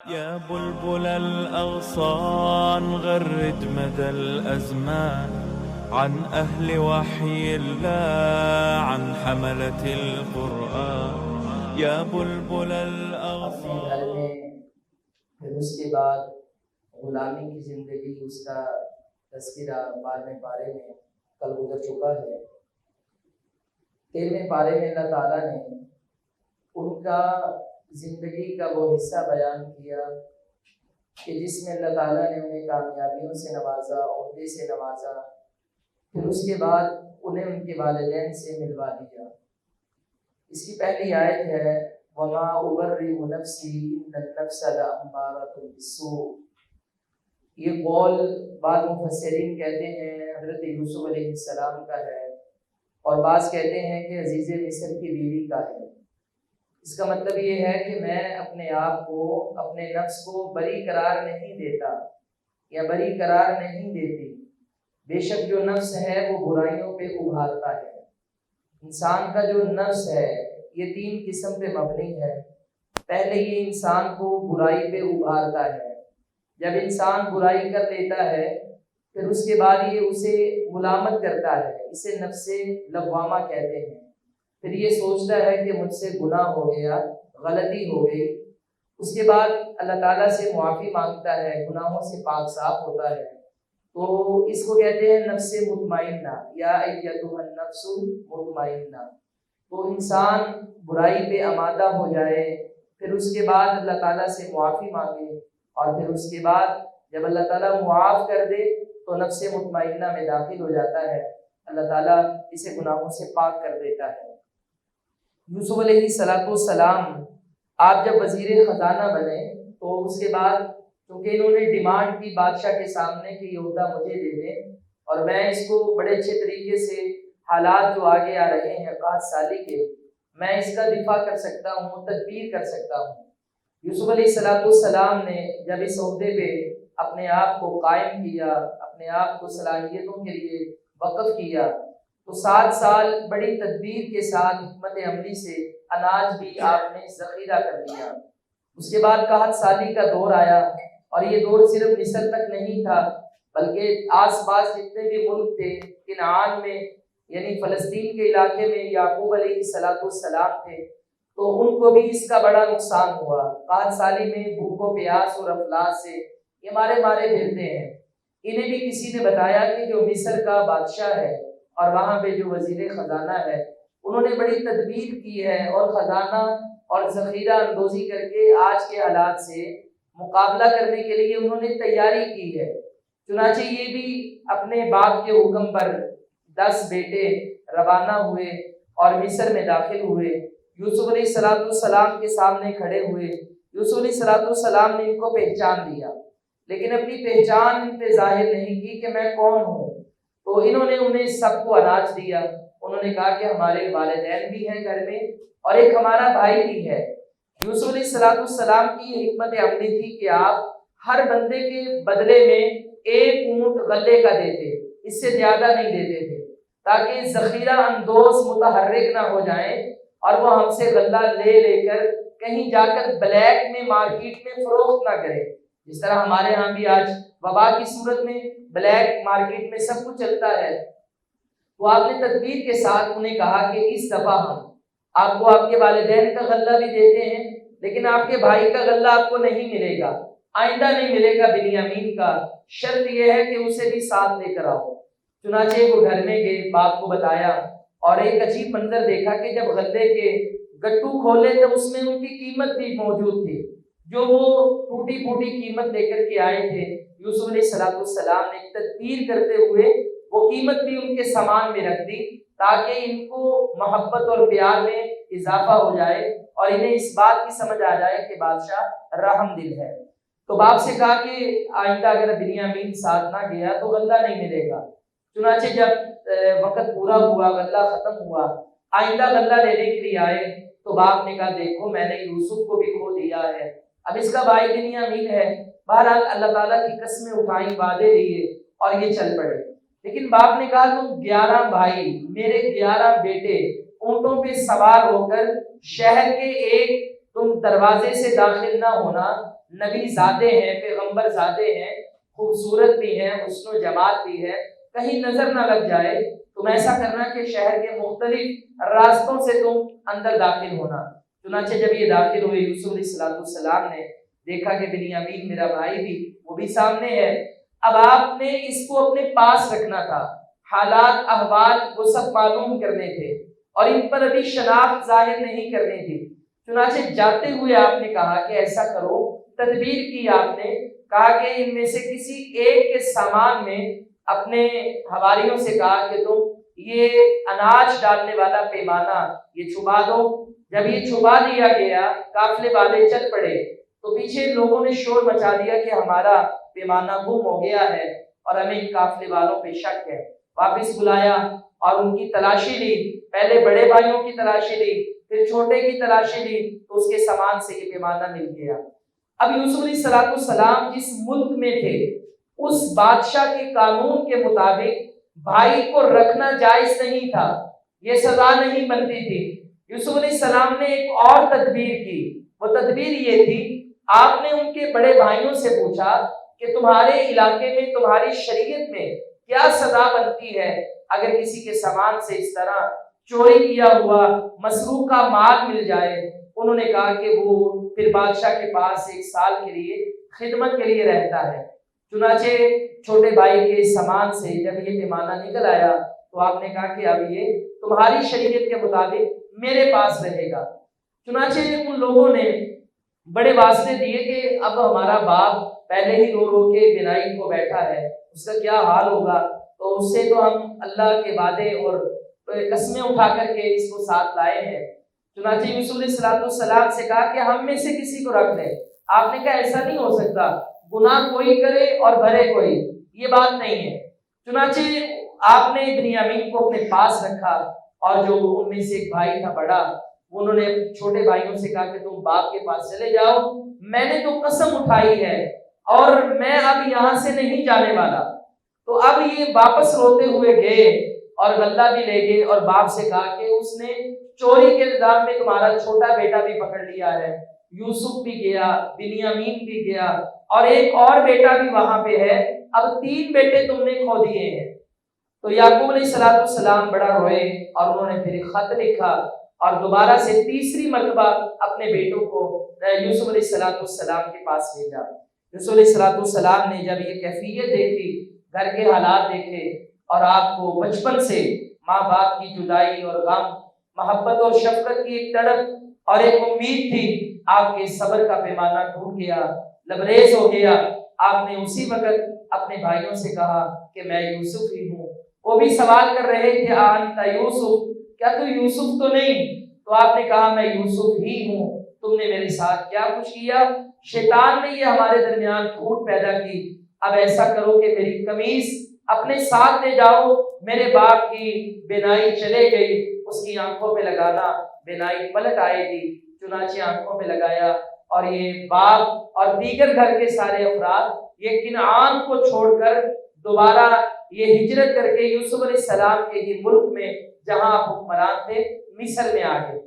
يا بلبل الأغصان غرد مدى الأزمان عن أهل وحي الله عن حملة القرآن يا بلبل اپنے گھر الأغصان. میں، پھر اس کے بعد غلامی کی زندگی، اس کا تذکرہ 12ویں پارے میں کل گزر چکا ہے۔ 13ویں پارے میں اللہ تعالیٰ نے ان کا زندگی کا وہ حصہ بیان کیا کہ جس میں اللہ تعالیٰ نے انہیں کامیابیوں سے نوازا، عہدے سے نوازا، پھر اس کے بعد انہیں ان کے والدین سے ملوا دیا۔ اس کی پہلی آیت ہے وَمَا أُبَرِّئُ نَفْسِي إِنَّ النَّفْسَ لَأَمَّارَةٌ بِالسُّوءِ۔ یہ قول بعض مفسرین کہتے ہیں حضرت یوسف علیہ السلام کا ہے، اور بعض کہتے ہیں کہ عزیز مصر کی بیوی کا ہے۔ اس کا مطلب یہ ہے کہ میں اپنے آپ کو، اپنے نفس کو بری قرار نہیں دیتا یا بری قرار نہیں دیتی۔ بے شک جو نفس ہے وہ برائیوں پہ ابھارتا ہے۔ انسان کا جو نفس ہے یہ 3 قسم پہ مبنی ہے۔ پہلے یہ انسان کو برائی پہ ابھارتا ہے۔ جب انسان برائی کر لیتا ہے پھر اس کے بعد یہ اسے ملامت کرتا ہے، اسے نفس لوامہ کہتے ہیں۔ پھر یہ سوچتا ہے کہ مجھ سے گناہ ہو گیا، غلطی ہو گئی۔ اس کے بعد اللہ تعالیٰ سے معافی مانگتا ہے، گناہوں سے پاک صاف ہوتا ہے۔ تو اس کو کہتے ہیں نفس مطمئنہ، یا ایتھا النفس المطمئنہ۔ تو انسان برائی پہ آمادہ ہو جائے، پھر اس کے بعد اللہ تعالیٰ سے معافی مانگے، اور پھر اس کے بعد جب اللہ تعالیٰ معاف کر دے تو نفس مطمئنہ میں داخل ہو جاتا ہے، اللہ تعالیٰ اسے گناہوں سے پاک کر دیتا ہے۔ یوسف علیہ السلام آپ جب وزیر خزانہ بنے تو اس کے بعد چونکہ انہوں نے ڈیمانڈ کی بادشاہ کے سامنے کہ یہ عہدہ مجھے دے دیں اور میں اس کو بڑے اچھے طریقے سے حالات جو آگے آ رہے ہیں 5 سالی کے، میں اس کا دفاع کر سکتا ہوں، تدبیر کر سکتا ہوں۔ یوسف علیہ السلام نے جب اس عہدے پہ اپنے آپ کو قائم کیا، اپنے آپ کو صلاحیتوں کے لیے وقف کیا، تو 7 سال بڑی تدبیر کے ساتھ حکمت عملی سے اناج بھی آپ نے ذخیرہ کر دیا۔ اس کے بعد 61 سالی کا دور آیا، اور یہ دور صرف مصر تک نہیں تھا بلکہ آس پاس جتنے بھی ملک تھے، کنعان میں یعنی فلسطین کے علاقے میں یعقوب علیہ السلام تھے، تو ان کو بھی اس کا بڑا نقصان ہوا۔ 61 سالی میں بھوک و پیاس اور افلاس سے یہ مارے پھرتے ہیں۔ انہیں بھی کسی نے بتایا کہ جو مصر کا بادشاہ ہے اور وہاں پہ جو وزیر خزانہ ہے، انہوں نے بڑی تدبیر کی ہے اور خزانہ اور ذخیرہ اندوزی کر کے آج کے حالات سے مقابلہ کرنے کے لیے انہوں نے تیاری کی ہے۔ چنانچہ یہ بھی اپنے باپ کے حکم پر 10 بیٹے روانہ ہوئے اور مصر میں داخل ہوئے، یوسف علیہ السلام کے سامنے کھڑے ہوئے۔ یوسف علیہ السلام نے ان کو پہچان لیا، لیکن اپنی پہچان ان پہ ظاہر نہیں کی کہ میں کون ہوں۔ تو انہوں نے انہیں سب کو اناج دیا۔ انہوں نے کہا کہ ہمارے والدین بھی ہیں گھر میں اور ایک ہمارا بھائی بھی ہے۔ یوسف علیہ السلام کی یہ حکمت عملی تھی کہ آپ ہر بندے کے بدلے میں 1 اونٹ غلے کا دیتے، اس سے زیادہ نہیں دیتے تھے، تاکہ ذخیرہ اندوز متحرک نہ ہو جائیں اور وہ ہم سے غلہ لے کر کہیں جا کر بلیک میں مارکیٹ میں فروخت نہ کرے۔ جس طرح ہمارے ہاں بھی آج وبا کی صورت میں بلیک مارکیٹ میں سب کچھ چلتا ہے، تو آپ نے تدبیر کے ساتھ انہیں کہا کہ اس دفعہ ہم آپ کو آپ کے والدین کا غلہ بھی دیتے ہیں، لیکن آپ کے بھائی کا غلہ آپ کو نہیں ملے گا، آئندہ نہیں ملے گا بنیامین کا، شرط یہ ہے کہ اسے بھی ساتھ لے کر آؤ۔ چنانچہ وہ گھر میں گئے، باپ کو بتایا، اور ایک عجیب منظر دیکھا کہ جب غلے کے گٹو کھولے تو اس میں ان کی قیمت بھی موجود تھی، جو وہ ٹوٹی پھوٹی قیمت لے کر کے آئے تھے۔ یوسف علیہ السلام نے تدبیر کرتے ہوئے وہ قیمت بھی ان کے سامان میں رکھ دی تاکہ ان کو محبت اور پیار میں اضافہ ہو جائے اور انہیں اس بات کی سمجھ آ جائے کہ بادشاہ رحم دل ہے۔ تو باپ سے کہا کہ آئندہ اگر بنیامین ساتھ نہ گیا تو غلہ نہیں ملے گا۔ چنانچہ جب وقت پورا ہوا، غلہ ختم ہوا، آئندہ غلہ لینے کے لیے آئے تو باپ نے کہا دیکھو میں نے یوسف کو بھی کھو دیا ہے، اب اس کا بھائی بنیامین ہے۔ بہرحال اللہ تعالیٰ کی قسمیں اٹھائیں، وعدے لیے اور یہ چل پڑے۔ لیکن باپ نے کہا تم 11 بھائی، میرے 11 بیٹے اونٹوں پہ سوار ہو کر شہر کے ایک تم دروازے سے داخل نہ ہونا، نبی زادے ہیں، پیغمبر زادے ہیں، خوبصورت بھی ہیں، حسن و جمال بھی ہے، کہیں نظر نہ لگ جائے، تم ایسا کرنا کہ شہر کے مختلف راستوں سے تم اندر داخل ہونا۔ چنانچہ جب یہ داخل ہوئے، یوسف علیہ السلام نے دیکھا کہ بنیامین میرا بھائی بھی وہ بھی سامنے ہے۔ اب آپ نے اس کو اپنے پاس رکھنا تھا، حالات احوال وہ سب معلوم کرنے تھے اور ان پر ابھی شناخت ظاہر نہیں کرنی تھی۔ چنانچہ جاتے ہوئے آپ نے کہا کہ ایسا کرو، تدبیر کی آپ نے کہا کہ ان میں سے کسی ایک کے سامان میں اپنے حواریوں سے کہا کہ تم یہ اناج ڈالنے والا پیمانہ یہ چھپا دو۔ جب یہ چھپا دیا گیا، قافلے والے چل پڑے تو پیچھے لوگوں نے شور مچا دیا کہ ہمارا پیمانہ گم ہو گیا ہے اور ہمیں ان قافلے والوں پہ شک ہے۔ واپس بلایا اور ان کی تلاشی لی، پہلے بڑے بھائیوں کی تلاشی لی، پھر چھوٹے کی تلاشی لی، تو اس کے سامان سے یہ پیمانہ مل گیا۔ اب یوسف علیہ السلام جس ملک میں تھے اس بادشاہ کے قانون کے مطابق بھائی کو رکھنا جائز نہیں تھا، یہ سزا نہیں بنتی تھی۔ یوسف علیہ السلام نے ایک اور تدبیر کی، وہ تدبیر یہ تھی، آپ نے ان کے بڑے بھائیوں سے پوچھا کہ تمہارے علاقے میں تمہاری شریعت میں کیا سزا بنتی ہے اگر کسی کے سامان سے اس طرح چوری کیا ہوا مسروق کا مال مل جائے؟ انہوں نے کہا کہ وہ پھر بادشاہ کے پاس 1 سال کے لیے خدمت کے لیے رہتا ہے۔ چنانچہ چھوٹے بھائی کے سامان سے جب یہ پیمانہ نکل آیا تو آپ نے کہا کہ اب یہ تمہاری شریعت کے مطابق میرے پاس رہے گا۔ چنانچہ ان لوگوں نے بڑے واسطے دیے کہ اب ہمارا باپ پہلے ہی رو رو کے بینائی کو بیٹھا ہے، اس کا کیا حال ہوگا، تو اس سے تو ہم اللہ کے وعدے اور قسمیں اٹھا کر کے اس کو ساتھ لائے ہیں۔ چنانچہ یوسف علیہ السلام سے کہا کہ ہم میں سے کسی کو رکھ لیں۔ آپ نے کہا ایسا نہیں ہو سکتا، گناہ کوئی کرے اور بھرے کوئی، یہ بات نہیں ہے۔ چنانچہ آپ نے بنیامین کو اپنے پاس رکھا اور جو ان میں سے ایک بھائی تھا بڑا، انہوں نے چھوٹے بھائیوں سے کہا کہ تم باپ کے پاس چلے جاؤ، میں نے تو قسم اٹھائی ہے اور میں اب یہاں سے نہیں جانے والا۔ تو اب یہ واپس روتے ہوئے گئے اور غلہ بھی لے گئے اور باپ سے کہا کہ اس نے چوری کے الزام میں تمہارا چھوٹا بیٹا بھی پکڑ لیا ہے، یوسف بھی گیا، بنیامین بھی گیا اور ایک اور بیٹا بھی وہاں پہ ہے، اب 3 بیٹے تم نے کھو دیے ہیں۔ تو یعقوب علیہ السلام بڑا روئے اور انہوں نے پھر ایک خط لکھا اور دوبارہ سے تیسری مرتبہ اپنے بیٹوں کو یوسف علیہ السلام کے پاس بھیجا۔ یوسف علیہ السلام نے جب یہ کیفیت دیکھی، گھر کے حالات دیکھے اور آپ کو بچپن سے ماں باپ کی جدائی اور غم، محبت اور شفقت کی ایک تڑپ اور ایک امید تھی، آپ کے صبر کا پیمانہ ٹوٹ گیا، لبریز ہو گیا۔ آپ نے اسی وقت اپنے بھائیوں سے کہا کہ میں یوسف ہی ہوں۔ وہ بھی سوال کر رہے تھے انت یوسف، کیا تو یوسف تو نہیں؟ تو آپ نے کہا میں یوسف ہی ہوں، تم نے میرے ساتھ کیا کچھ کیا؟ شیطان نے یہ ہمارے درمیان پھوٹ پیدا کی، اب ایسا کرو کہ میری قمیص اپنے ساتھ لے جاؤ، میرے باپ کی بینائی چلے گئی، اس کی آنکھوں پہ لگانا، بینائی پلٹ آئے گی۔ چنانچہ آنکھوں پہ لگایا اور یہ باپ اور دیگر گھر کے سارے افراد یہ کنعان کو چھوڑ کر دوبارہ یہ ہجرت کر کے یوسف علیہ السلام کے ہی ملک میں جہاں آپ حکمران تھے مصر میں آ گئے۔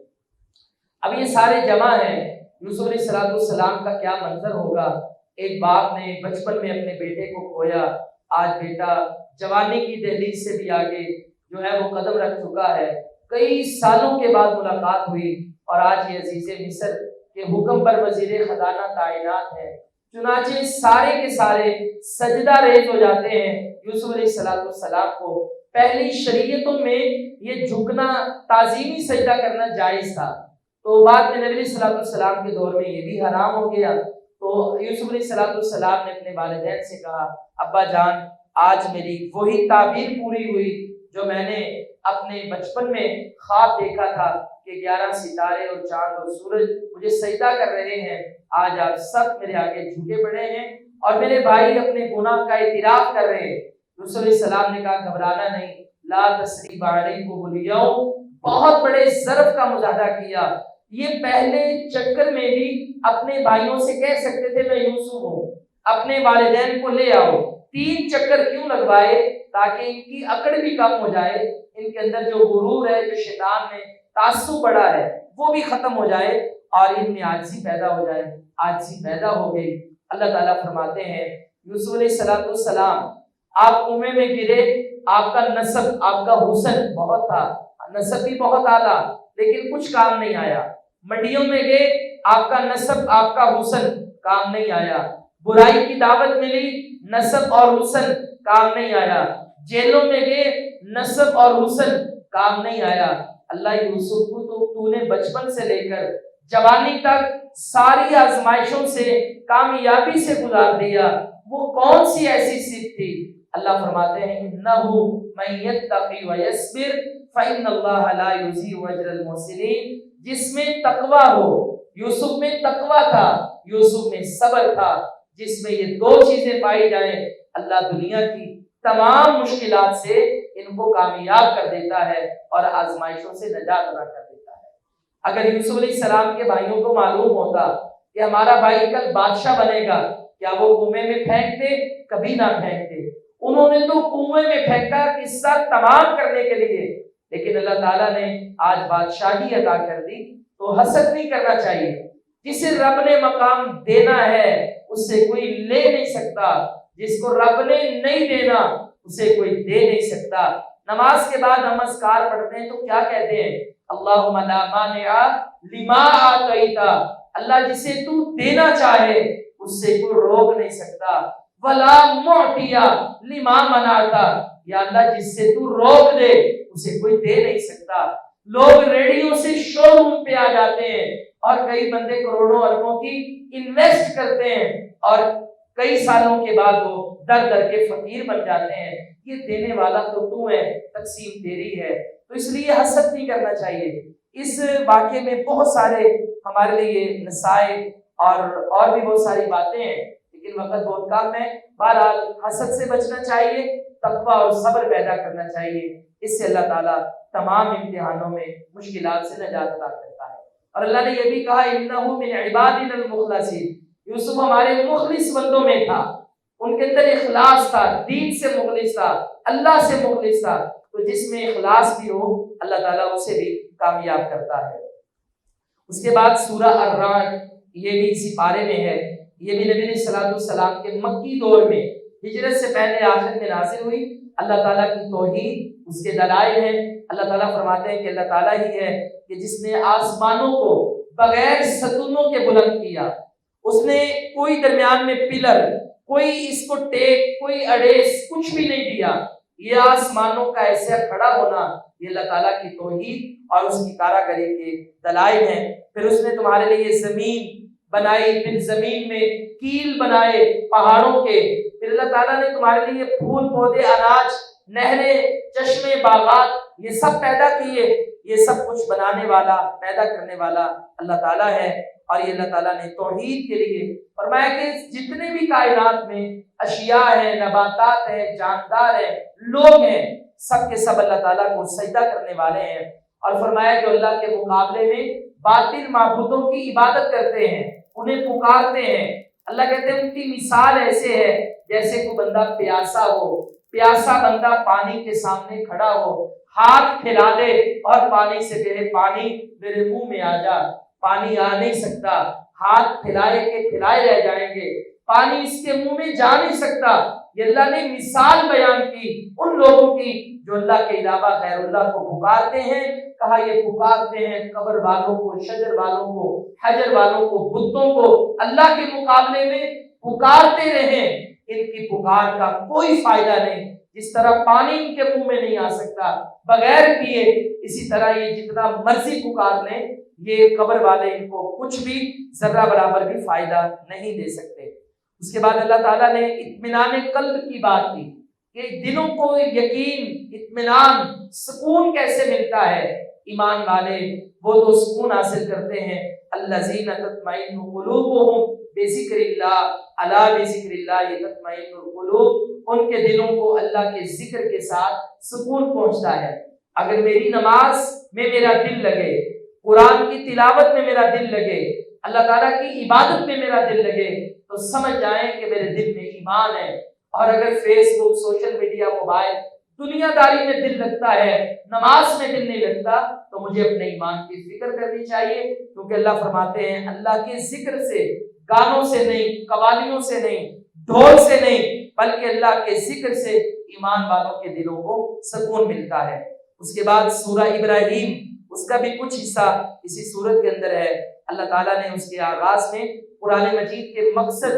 اب یہ سارے جمع ہیں، یوسف علیہ السلام کا کیا منظر ہوگا؟ ایک باپ نے بچپن میں اپنے بیٹے کو کھویا، آج بیٹا جوانی کی دہلیز سے بھی آگے جو ہے وہ قدم رکھ چکا ہے، کئی سالوں کے بعد ملاقات ہوئی اور آج یہ عزیز مصر کے حکم پر وزیر خزانہ تعینات ہے۔ چنانچہ سارے کے سارے سجدہ ریز ہو جاتے ہیں یوسف علیہ السلام کو۔ پہلی شریعتوں میں یہ جھکنا، تعظیمی سجدہ کرنا جائز تھا، تو بعد میں نبی صلی اللہ علیہ وسلم کے دور میں یہ بھی حرام ہو گیا۔ تو یوسف علیہ السلام نے اپنے والدین سے کہا ابا جان آج میری وہی تعبیر پوری ہوئی جو میں نے اپنے بچپن میں خواب دیکھا تھا کہ 11 ستارے اور چاند اور سورج مجھے سجدہ کر رہے ہیں، آج آپ سب میرے آگے جھکے پڑے ہیں اور میرے بھائی اپنے گناہ کا اعتراف کر رہے ہیں۔ یوسف علیہ السلام نے کہا گھبرانا نہیں، لا تثریب علیکم اليوم، بہت بڑے ظرف کا مظاہرہ کیا۔ یہ پہلے چکر میں بھی اپنے بھائیوں سے کہہ سکتے تھے میں یوسف ہوں، اپنے والدین کو لے آؤ، 3 چکر کیوں لگوائے؟ تاکہ ان کی اکڑ بھی کم ہو جائے، ان کے اندر جو غرور ہے، جو شیطان نے تعصب بڑھا ہے وہ بھی ختم ہو جائے اور ان میں عاجزی پیدا ہو جائے. عاجزی پیدا ہو گئی. اللہ تعالیٰ فرماتے ہیں یوسف علیہ السلام آپ کنویں میں گرے, آپ کا نسب, آپ کا حسن بہت تھا, نسب بھی بہت اعلیٰ, لیکن کچھ کام نہیں آیا. منڈیوں میں گئے, آپ کا نسب, آپ کا حسن کام نہیں آیا. برائی کی دعوت ملی, نسب اور حسن کام نہیں آیا. جیلوں میں گئے, نسب اور حسن کام نہیں آیا. اللہ یوسف کو تو نے بچپن سے لے کر جوانی تک ساری آزمائشوں سے کامیابی سے گزار دیا. وہ کون سی ایسی صفت تھی؟ اللہ فرماتے ہیں انہ من یتقی ویصبر فإن اللہ لا یضیع اجر المحسنین. جس میں تقوی ہو, یوسف میں تقوی تھا, یوسف میں صبر تھا, جس میں یہ دو چیزیں پائی جائیں, اللہ دنیا کی تمام مشکلات سے ان کو کامیاب کر دیتا ہے اور آزمائشوں سے نجات عطا کر دیتا ہے. اگر یوسف علیہ السلام کے بھائیوں کو معلوم ہوتا کہ ہمارا بھائی کل بادشاہ بنے گا, کیا وہ کنویں میں پھینکتے؟ کبھی نہ پھینکتے. انہوں نے تو کنویں میں پھینکا قصہ تمام کرنے کے لیے, لیکن اللہ تعالیٰ نے آج بادشاہی عطا کر دی. تو حسد نہیں کرنا چاہیے. جسے رب نے مقام دینا ہے اس سے کوئی لے نہیں سکتا, جس کو رب نے نہیں دینا اسے کوئی دے نہیں سکتا. نماز کے بعد ہم اذکار پڑھتے ہیں تو کیا کہتے ہیں؟ اللہم لا مانع لما اعطیت, اللہ جسے تو دینا چاہے اس سے کوئی روک نہیں سکتا. ولا معطی لما منعت, یا اللہ جس سے تو روک دے اسے کوئی دے نہیں سکتا. لوگ ریڈیو سے شو روم پہ آ جاتے ہیں اور کئی بندے کروڑوں اربوں کی انویسٹ کرتے ہیں اور کئی سالوں کے بعد وہ در در کے فقیر بن جاتے ہیں. یہ دینے والا تو ہے, تقسیم تیری ہے. تو اس لیے حسد نہیں کرنا چاہیے. اس واقعے میں بہت سارے ہمارے لیے نصائح اور بھی بہت ساری باتیں ہیں, لیکن وقت بہت کم ہے. بہرحال حسد سے بچنا چاہیے, تقویٰ اور صبر پیدا کرنا چاہیے. اس سے اللہ تعالیٰ تمام امتحانوں میں مشکلات سے نجات عطا کرتا ہے. اور اللہ نے یہ بھی کہا انہ من عبادنا المخلصین, یوسف ہمارے مخلص بندوں میں تھا, ان کے اندر اخلاص تھا, دین سے مخلص تھا, اللہ سے مخلص تھا. تو جس میں اخلاص بھی ہو اللہ تعالیٰ اسے بھی کامیاب کرتا ہے. اس کے بعد سورہ الرعد, یہ بھی اسی پارے میں ہے. یہ بھی نبی علیہ السلام کے مکی دور میں ہجرت سے پہلے آخر میں نازل ہوئی. اللہ تعالیٰ کی توحید اس کے دلائل ہیں. اللہ تعالیٰ فرماتے ہیں کہ اللہ تعالیٰ ہی ہے کہ جس نے آسمانوں کو بغیر ستونوں کے بلند کیا. اس نے کوئی درمیان میں پلر, کوئی اس کو ٹیک, کوئی اڑیس, کچھ بھی نہیں دیا. یہ آسمانوں کا ایسا کھڑا ہونا یہ اللہ تعالیٰ کی توحید اور اس کی کاراگری کے دلائل ہیں. پھر اس نے تمہارے لیے زمین بنائی, پھر زمین میں کیل بنائے پہاڑوں کے. پھر اللہ تعالیٰ نے تمہارے لیے پھول پودے, اناج, نہریں, چشمے, باغات یہ سب پیدا کیے. یہ سب کچھ بنانے والا, پیدا کرنے والا اللہ تعالیٰ ہے. اور یہ اللہ تعالیٰ نے توحید کے لیے فرمایا کہ جتنے بھی کائنات میں اشیاء ہیں, نباتات ہیں, جاندار ہیں, لوگ ہیں, سب کے سب اللہ تعالیٰ کو سجدہ کرنے والے ہیں. اور فرمایا جو اللہ کے مقابلے میں باطل معبودوں کی عبادت کرتے ہیں, انہیں پکارتے ہیں, اللہ کہتے ہیں ان کی مثال ایسے ہے جیسے کوئی بندہ پیاسا ہو. پیاسا بندہ پانی کے سامنے کھڑا ہو, ہاتھ پھیلا دے اور پانی سے کہے پانی میرے منہ میں آ جا, پانی آ نہیں سکتا. ہاتھ پھیلائے کے پھیلائے رہ جائیں گے, پانی اس کے منہ میں جا نہیں سکتا. یہ اللہ نے مثال بیان کی ان لوگوں کی جو اللہ کے علاوہ غیر اللہ کو پکارتے ہیں. کہا یہ پکارتے ہیں قبر والوں کو, شجر والوں کو, حجر والوں کو, بتوں کو, اللہ کے مقابلے میں پکارتے رہیں. ان کی پکار کا کوئی فائدہ نہیں. جس طرح پانی ان کے منہ میں نہیں آ سکتا بغیر پیے, اسی طرح یہ جتنا مرضی پکار لیں یہ قبر والے ان کو کچھ بھی ذرہ برابر بھی فائدہ نہیں دے سکتے. اس کے بعد اللہ تعالیٰ نے اطمینان قلب کی بات کی کہ دلوں کو یقین, اطمینان, سکون کیسے ملتا ہے. ایمان والے وہ تو سکون حاصل کرتے ہیں الذین تطمئن قلوبہم بذکر اللہ, الا بذکر اللہ تطمئن القلوب. ان کے دلوں کو اللہ کے ذکر کے ساتھ سکون پہنچتا ہے. اگر میری نماز میں میرا دل لگے, قرآن کی تلاوت میں میرا دل لگے, اللہ تعالیٰ کی عبادت میں میرا دل لگے, تو سمجھ جائیں کہ میرے دل میں ایمان ہے. اور اگر فیس بک, سوشل میڈیا, موبائل دنیا داری میں دل لگتا ہے، نماز میں دل نہیں لگتا، تو مجھے اپنے ایمان کی فکر کرنی چاہیے، کیونکہ اللہ فرماتے ہیں اللہ کے ذکر سے، گانوں سے نہیں، قوالیوں سے نہیں، ڈھول سے نہیں، بلکہ اللہ کے ذکر سے ایمان والوں کے دلوں کو سکون ملتا ہے۔ اس کے بعد سورہ ابراہیم، اس کا بھی کچھ حصہ اسی سورت کے اندر ہے۔ اللہ تعالیٰ نے اس کے آغاز میں قرآن مجید کے مقصد،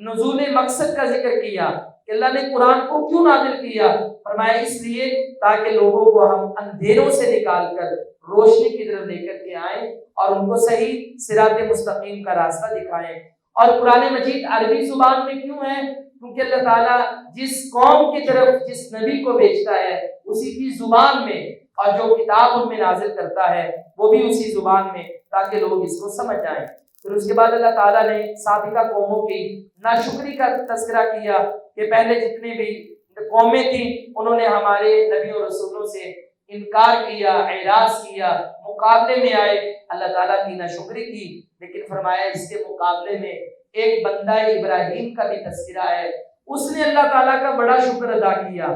نزول مقصد کا ذکر کیا کہ اللہ نے قرآن کو کیوں نازل کیا، فرمایا اس لیے تاکہ لوگوں کو ہم اندھیروں سے نکال کر روشنی کی طرف لے کر کے آئیں اور ان کو صحیح صراط مستقیم کا راستہ دکھائیں۔ اور قرآن مجید عربی زبان میں کیوں ہے؟ کیونکہ اللہ تعالیٰ جس قوم کی طرف جس نبی کو بھیجتا ہے اسی کی زبان میں، اور جو کتاب ان میں نازل کرتا ہے وہ بھی اسی زبان میں، تاکہ لوگ اس کو سمجھ جائیں۔ پھر اس کے بعد اللہ تعالیٰ نے سابقہ قوموں کی ناشکری کا تذکرہ کیا کہ پہلے جتنے بھی قومیں تھیں انہوں نے ہمارے نبی اور رسولوں سے انکار کیا، اعراض کیا، مقابلے میں آئے، اللہ تعالیٰ کی ناشکری کی، لیکن فرمایا اس کے مقابلے میں ایک بندہ ابراہیم کا بھی تذکرہ ہے، اس نے اللہ تعالیٰ کا بڑا شکر ادا کیا،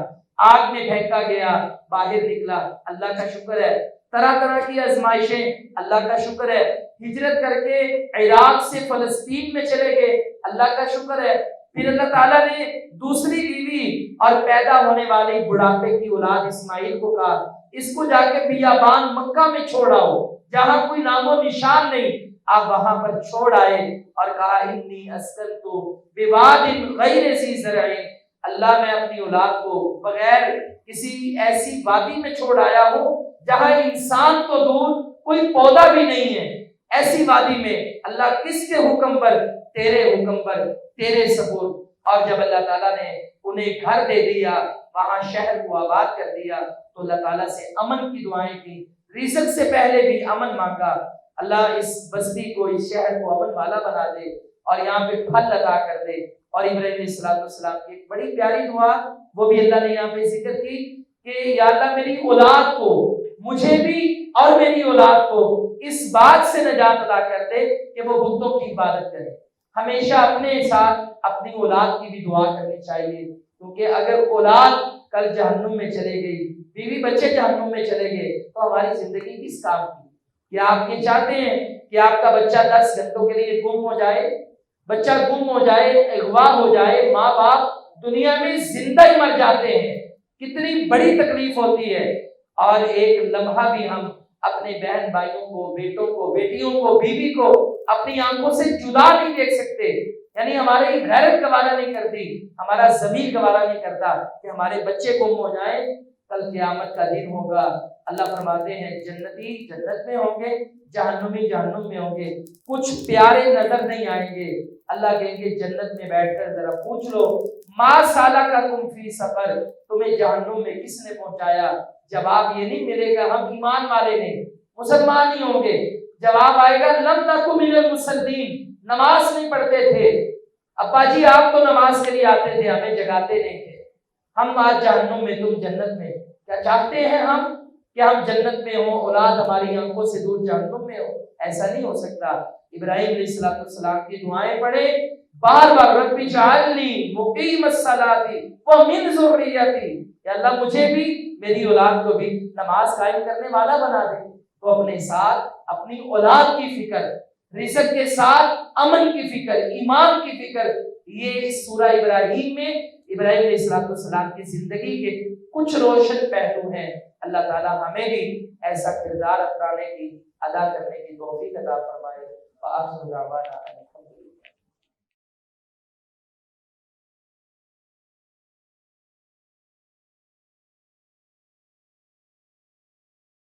آگ میں پھینکا گیا، باہر نکلا، اللہ کا شکر ہے، طرح طرح کی آزمائشیں، اللہ کا شکر ہے، ہجرت کر کے عراق سے فلسطین میں چلے گئے، اللہ کا شکر ہے۔ پھر اللہ تعالیٰ نے دوسری بیوی اور پیدا ہونے والی بڑھاپے کی اولاد اسماعیل کو کہا اس کو جا کے بیابان مکہ میں چھوڑ آؤ، جہاں کوئی نام و نشان نہیں، آپ وہاں پر چھوڑ آئے اور کہا انی اسکنت بواد غیر ذی زرع، اللہ میں اپنی اولاد کو بغیر کسی ایسی وادی میں چھوڑ آیا ہوں جہاں انسان تو دور کوئی پودا بھی نہیں ہے، ایسی وادی میں اللہ کس کے حکم پر؟ تیرے حکم پر، تیرے سبور۔ اور جب اللہ تعالیٰ نے انہیں گھر دے دیا، وہاں شہر کو آباد کر دیا، تو اللہ تعالیٰ سے امن کی دعائیں کی، رزق سے پہلے بھی امن مانگا، اللہ اس بستی کو، اس شہر کو امن والا بنا دے اور یہاں پہ پھل عطا کر دے۔ اور ابراہیم علیہ السلام کی ایک بڑی پیاری دعا وہ بھی اللہ نے یہاں پہ ذکر کی کہ یا اللہ میری اولاد کو، مجھے بھی اور میری اولاد کو اس بات سے نجات عطا کر دے کہ وہ بتوں کی عبادت کرے۔ ہمیشہ اپنے ساتھ اپنی اولاد کی بھی دعا کرنی چاہیے، کیونکہ اگر اولاد کل جہنم میں چلے گئی، بیوی بچے جہنم میں چلے گئے، تو ہماری زندگی کس کام کی؟ کیا آپ یہ چاہتے ہیں کہ آپ کا بچہ 10 گھنٹوں کے لیے گم ہو جائے، بچہ گم ہو جائے، اغوا ہو جائے، ماں باپ دنیا میں زندہ ہی مر جاتے ہیں، کتنی بڑی تکلیف ہوتی ہے، اور ایک لمحہ بھی ہم اپنے بہن بھائیوں کو، بیٹوں کو، بیٹیوں کو، بیوی کو اپنی آنکھوں سے جدا نہیں دیکھ سکتے، یعنی ہماری غیرت گوارا نہیں کرتی، ہمارا ضمیر گوارا نہیں کرتا کہ ہمارے بچے گم ہو جائیں۔ کل قیامت کا دن ہوگا، اللہ فرماتے ہیں جنتی جنت میں ہوں گے، جہنمی جہنم میں ہوں گے، کچھ پیارے نظر نہیں آئیں گے، اللہ کہیں گے جنت میں بیٹھ کر ذرا پوچھ لو ما سالککم فی سقر، تمہیں جہنم میں کس نے پہنچایا؟ جواب یہ نہیں ملے گا ہم ایمان والے نہیں، مسلمان ہی ہوں گے، جواب آئے گا لم نکو من المصلین، نماز نہیں پڑھتے تھے، ابا جی آپ تو نماز کے لیے آتے تھے، ہمیں جگاتے نہیں تھے، ہم آج جہنم میں تم جنت میں۔ کیا چاہتے ہیں ہم کہ ہم جنت میں ہوں، اولاد ہماری آنکھوں سے دور جہنم میں ہو؟ ایسا نہیں ہو سکتا۔ ابراہیم علیہ السلام کی دعائیں پڑھیں بار بار، رب اجعلنی مقیم الصلاۃ ومن ذریتی، یا اللہ مجھے بھی میری اولاد کو بھی نماز قائم کرنے والا بنا دے۔ تو اپنے ساتھ اپنی اولاد کی فکر، رزق کے ساتھ امن کی فکر، ایمان کی فکر، یہ سورہ ابراہیم میں ابراہیم علیہ السلام کی زندگی کے کچھ روشن پہلو ہیں۔ اللہ تعالیٰ ہمیں بھی ایسا کردار اپنانے کی، ادا کرنے کی توفیق عطا فرمائے۔ وآخر دعوانا